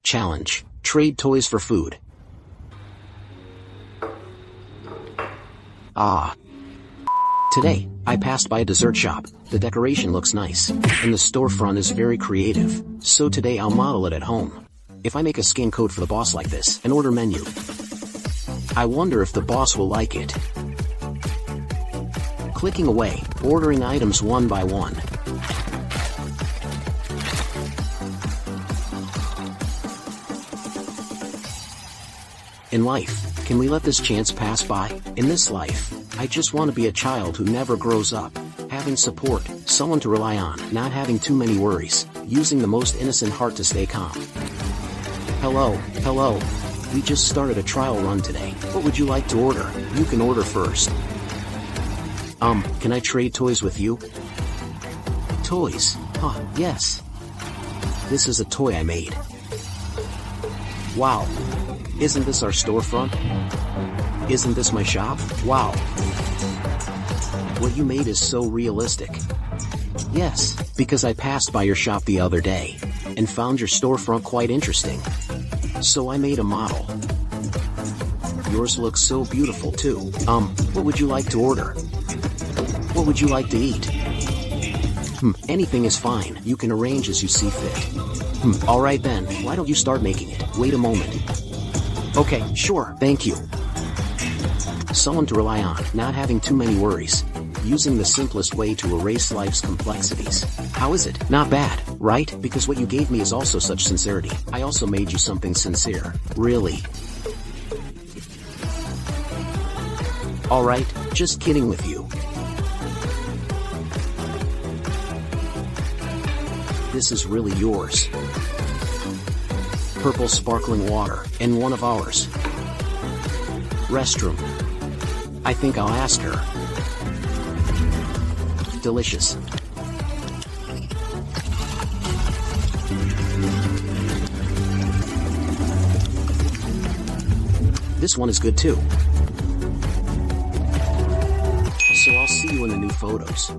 Challenge. Trade toys for food. Ah. Today, I passed by a dessert shop. The decoration looks nice, and the storefront is very creative, so today I'll model it at home. If I make a scan code for the boss like this, and order menu, I wonder if the boss will like it. Clicking away, ordering items one by one. In life, can we let this chance pass by? In this life, I just want to be a child who never grows up, having support, someone to rely on, not having too many worries, using the most innocent heart to stay calm. Hello. We just started a trial run today. What would you like to order? You can order first. Can I trade toys with you? Toys? Huh, yes. This is a toy I made. Wow. Isn't this our storefront? Isn't this my shop? Wow. What you made is so realistic. Yes, because I passed by your shop the other day, and found your storefront quite interesting. So I made a model. Yours looks so beautiful too. What would you like to order? What would you like to eat? Anything is fine. You can arrange as you see fit. Alright then, why don't you start making it? Wait a moment. Okay, sure, thank you. Someone to rely on, not having too many worries. Using the simplest way to erase life's complexities. How is it? Not bad, right? Because what you gave me is also such sincerity. I also made you something sincere. Really. Alright, just kidding with you. This is really yours. Purple sparkling water, and one of ours. Restroom. I think I'll ask her. Delicious. This one is good too. So I'll see you in the new photos.